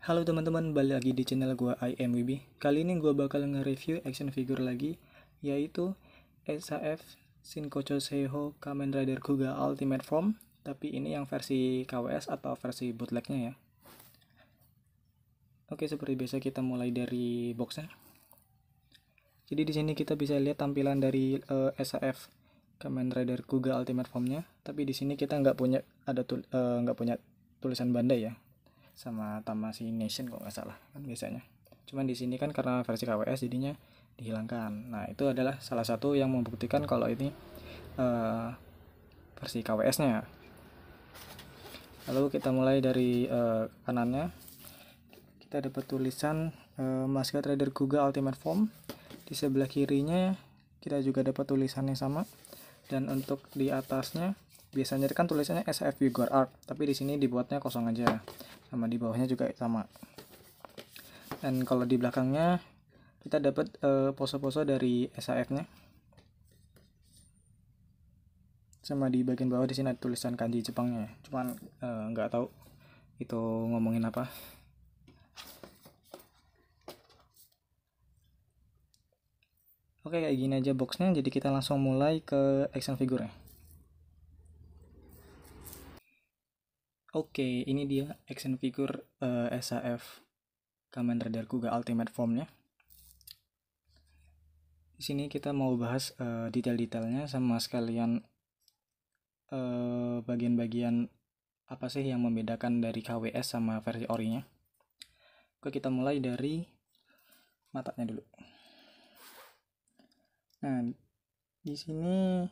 Halo teman-teman, balik lagi di channel gue IMWB. Kali ini gue bakal nge-review action figure lagi, yaitu SAF Shinkocho Seiho Kamen Rider Kuga Ultimate Form, tapi ini yang versi KWS atau versi bootlegnya ya. Oke, seperti biasa kita mulai dari boxnya. Jadi di sini kita bisa lihat tampilan dari SAF Kamen Rider Kuga Ultimate Formnya, tapi di sini kita nggak punya tulisan Bandai ya, sama Tamashii Nation kok nggak salah kan biasanya. Cuman di sini kan karena versi KWS jadinya dihilangkan. Nah itu adalah salah satu yang membuktikan kalau ini versi KWS-nya. Lalu kita mulai dari kanannya, kita dapat tulisan Masked Rider Kuga Ultimate Form. Di sebelah kirinya kita juga dapat tulisannya sama. Dan untuk di atasnya biasanya kan tulisannya SF Figure Art, tapi di sini dibuatnya kosong aja. Sama di bawahnya juga sama. Dan kalau di belakangnya kita dapat pose-pose dari SAF-nya. Sama di bagian bawah di sini ada tulisan kanji Jepangnya. Cuman nggak tahu itu ngomongin apa. Oke, kayak gini aja boxnya. Jadi kita langsung mulai ke action figure-nya. Oke, ini dia action figure SAF Kamen Rider Kuga Ultimate Form-nya. Di sini kita mau bahas detail-detailnya sama sekalian bagian-bagian apa sih yang membedakan dari KWS sama versi orinya. Oke, kita mulai dari matanya dulu. Nah, di sini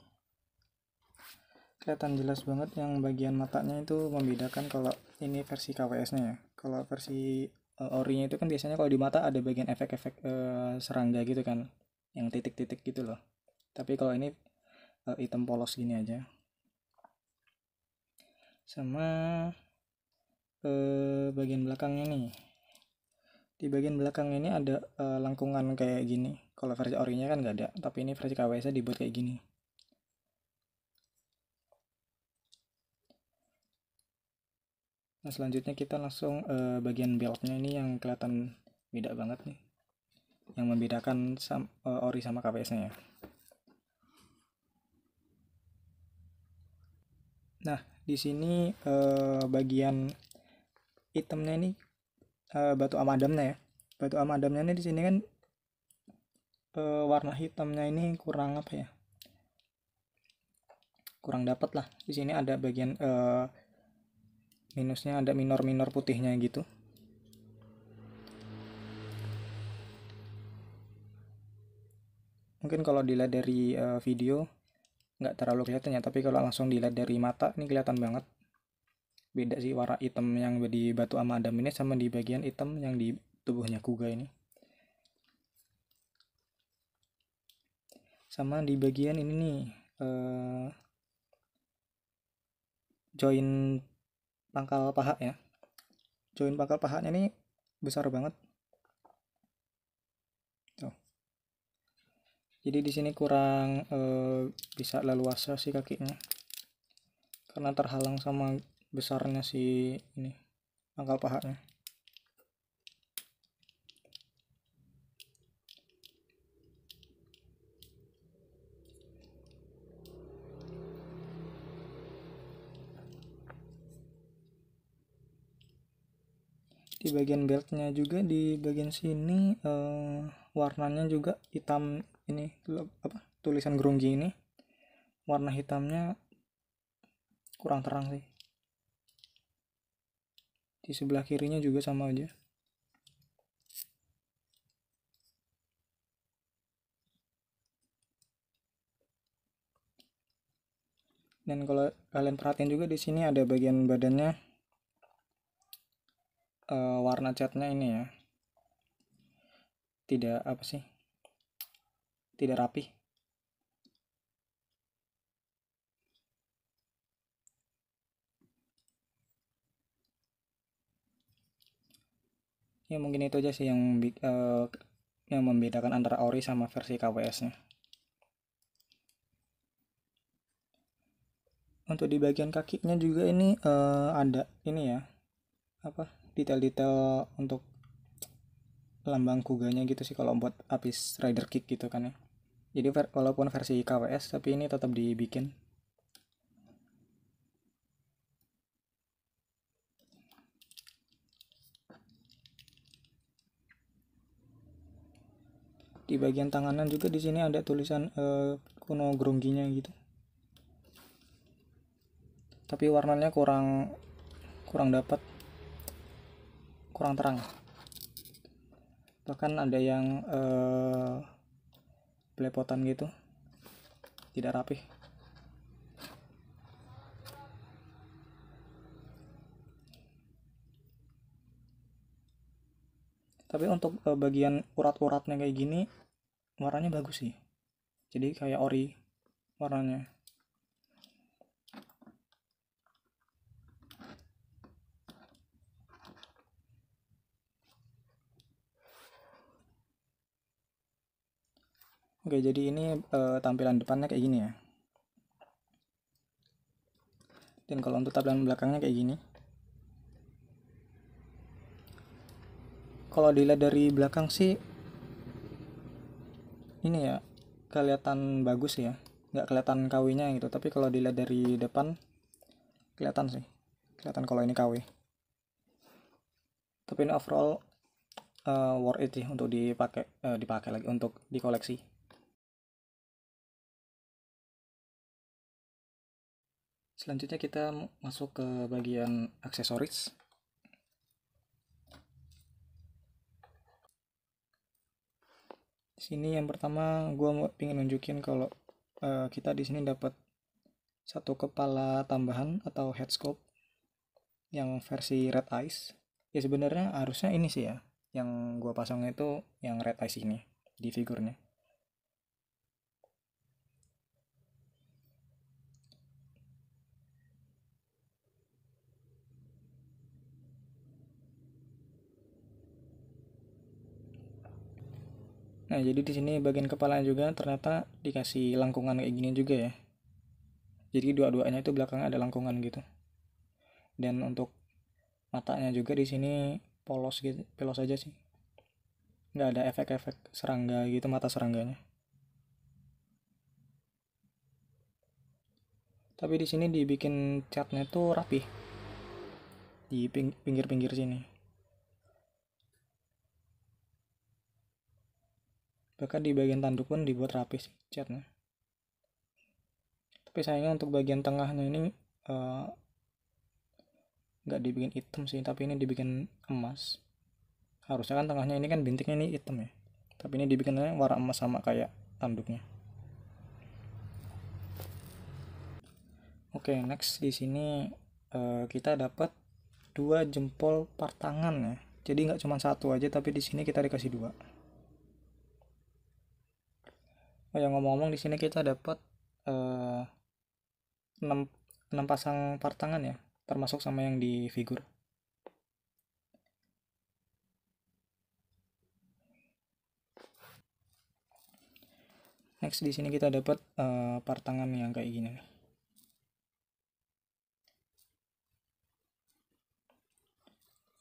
kelihatan jelas banget yang bagian matanya itu membedakan kalau ini versi KWS-nya ya. Kalau versi orinya itu kan biasanya kalau di mata ada bagian efek-efek serangga gitu kan, yang titik-titik gitu loh. Tapi kalau ini hitam polos gini aja. Sama bagian belakangnya nih. Di bagian belakang ini ada lengkungan kayak gini. Kalau versi orinya kan nggak ada, tapi ini versi KWS-nya dibuat kayak gini. Nah selanjutnya kita langsung bagian beltnya ini yang kelihatan beda banget nih, yang membedakan ori sama KWS-nya ya. Nah di sini bagian hitamnya ini batu amadamnya ya. Batu amadamnya ini di sini kan warna hitamnya ini kurang apa ya? Kurang dapat lah. Di sini ada bagian minusnya, ada minor-minor putihnya gitu. Mungkin kalau dilihat dari video nggak terlalu kelihatan ya, tapi kalau langsung dilihat dari mata ini kelihatan banget. Beda sih warna hitam yang di batu amadam ini sama di bagian hitam yang di tubuhnya Kuga ini. Sama di bagian ini nih join pangkal paha ya. Join pangkal pahanya ini besar banget. Tuh. Jadi di sini kurang bisa leluasa sih kakinya, karena terhalang sama besarnya si ini pangkal pahanya. Di bagian beltnya juga di bagian sini warnanya juga hitam ini apa tulisan Gronggi ini warna hitamnya kurang terang sih. Di sebelah kirinya juga sama aja. Dan kalau kalian perhatiin juga di sini ada bagian badannya warna catnya ini ya tidak apa sih, tidak rapi. Ya mungkin itu aja sih yang membedakan antara ori sama versi KWS-nya. Untuk di bagian kakinya juga ini ada ini ya apa detail-detail untuk lambang Kuganya gitu sih kalau buat Abyss Rider Kick gitu kan ya. Jadi walaupun versi KWS tapi ini tetap dibikin. Di bagian tanganan juga di sini ada tulisan kuno Grongginya gitu. Tapi warnanya kurang dapat, kurang terang. Bahkan ada yang belepotan gitu, tidak rapih. Tapi untuk bagian urat-uratnya kayak gini warnanya bagus sih, jadi kayak ori warnanya. Oke, jadi ini tampilan depannya kayak gini ya. Dan kalau untuk tampilan belakangnya kayak gini. Kalau dilihat dari belakang sih ini ya kelihatan bagus ya, nggak kelihatan KW-nya gitu. Tapi kalau dilihat dari depan kelihatan sih, kelihatan kalau ini KW. Tapi ini overall worth it sih untuk dipakai lagi untuk dikoleksi. Selanjutnya kita masuk ke bagian aksesoris. Di sini yang pertama gue pengen nunjukin kalau kita di sini dapat satu kepala tambahan atau head sculpt yang versi red eyes. Ya sebenarnya harusnya ini sih ya, yang gue pasang itu yang red eyes ini di figurnya. Nah, jadi di sini bagian kepalanya juga ternyata dikasih lengkungan kayak gini juga ya. Jadi dua-duanya itu belakangnya ada lengkungan gitu. Dan untuk matanya juga di sini polos gitu, polos aja sih. Nggak ada efek-efek serangga gitu, mata serangganya. Tapi di sini dibikin catnya tuh rapi di pinggir-pinggir sini. Bahkan di bagian tanduk pun dibuat rapi sih catnya. Tapi sayangnya untuk bagian tengahnya ini nggak dibikin hitam sih, tapi ini dibikin emas. Harusnya kan tengahnya ini kan bintiknya ini hitam ya, tapi ini dibikinnya warna emas sama kayak tanduknya. Oke, next di sini kita dapat 2 jempol part tangan ya. Jadi nggak cuma satu aja, tapi di sini kita dikasih 2. Oh ya, ngomong-ngomong di sini kita dapat 6 pasang part tangan ya, termasuk sama yang di figur. Next di sini kita dapat part tangan yang kayak gini nih.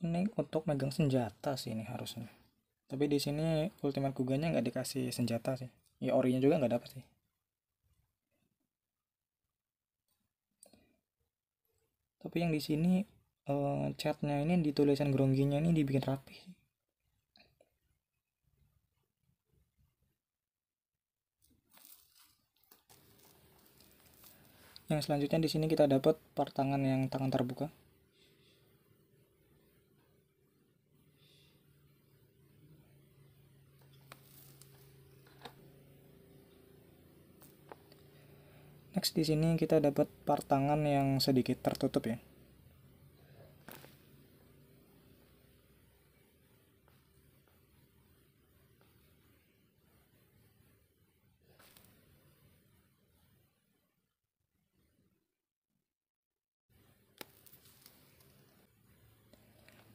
Ini untuk megang senjata sih ini harusnya. Tapi di sini Ultimate Kuganya nggak dikasih senjata sih. Ya orinya juga nggak dapat sih. Tapi yang di sini catnya ini di tulisan Grongginya ini dibikin rapi. Yang selanjutnya di sini kita dapat part tangan yang tangan terbuka. Next di sini kita dapat part tangan yang sedikit tertutup ya.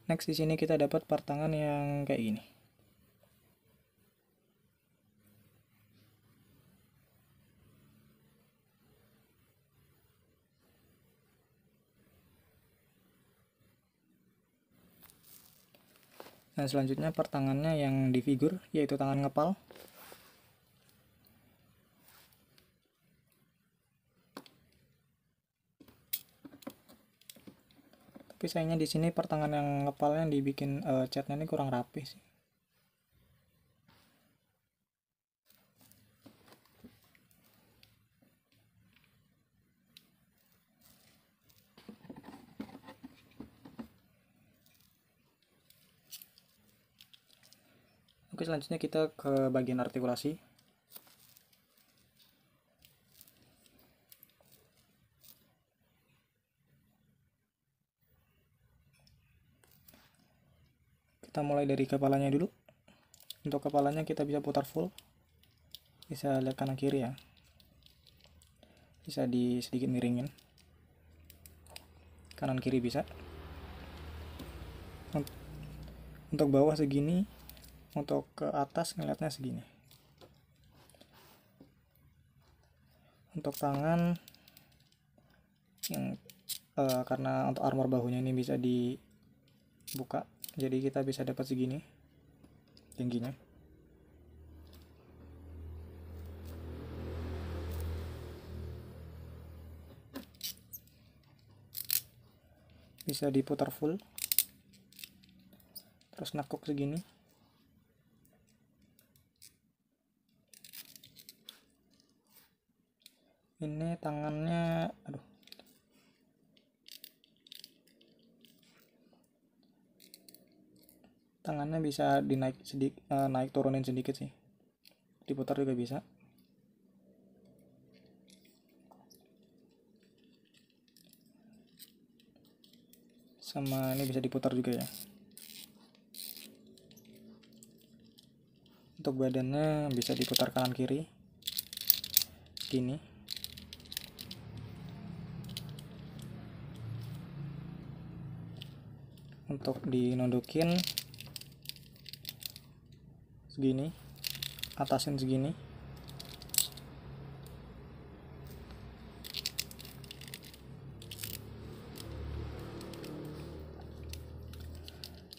Next di sini kita dapat part tangan yang kayak gini. Nah, selanjutnya pertangannya yang di figur, yaitu tangan ngepal. Tapi sayangnya di sini pertangan yang ngepalnya dibikin catnya ini kurang rapi sih. Oke, selanjutnya kita ke bagian artikulasi. Kita mulai dari kepalanya dulu. Untuk kepalanya kita bisa putar full. Bisa lihat kanan kiri ya. Bisa sedikit miringin. Kanan kiri bisa. Untuk bawah segini, untuk ke atas ngeliatnya segini. Untuk tangan yang karena untuk armor bahunya ini bisa dibuka, jadi kita bisa dapat segini tingginya. Bisa diputar full, terus nakuk segini. Ini tangannya, aduh, tangannya bisa dinaik sedikit, naik turunin sedikit sih, diputar juga bisa. Sama ini bisa diputar juga ya. Untuk badannya bisa diputar kanan kiri gini. Untuk dinundukin segini, atasin segini.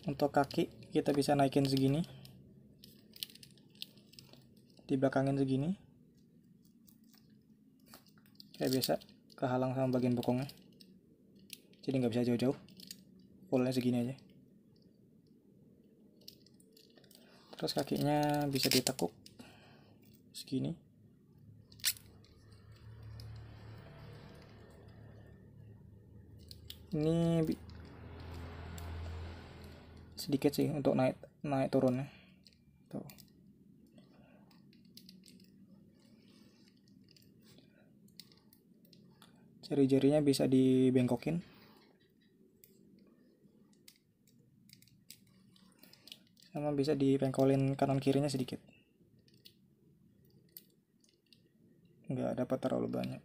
Untuk kaki kita bisa naikin segini, dibelakangin segini, kayak biasa, kehalang sama bagian bokongnya, jadi nggak bisa jauh-jauh, fullnya segini aja. Terus kakinya bisa ditekuk segini. Ini sedikit sih untuk naik turunnya. Tuh. Jari-jarinya bisa dibengkokin. Sama bisa dipengkolin kanan kirinya sedikit. Nggak dapat terlalu banyak.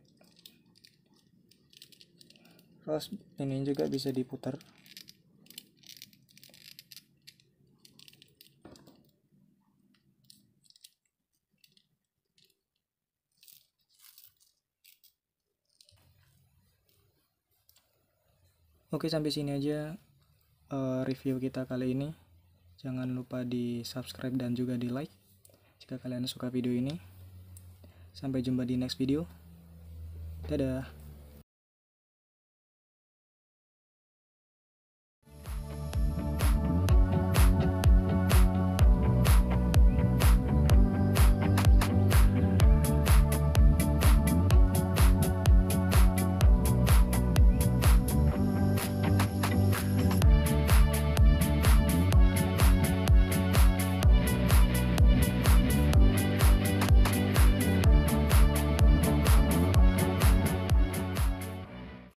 Terus ini juga bisa diputar. Oke, sampai sini aja review kita kali ini. Jangan lupa di subscribe dan juga di like jika kalian suka video ini. Sampai jumpa di next video. Dadah.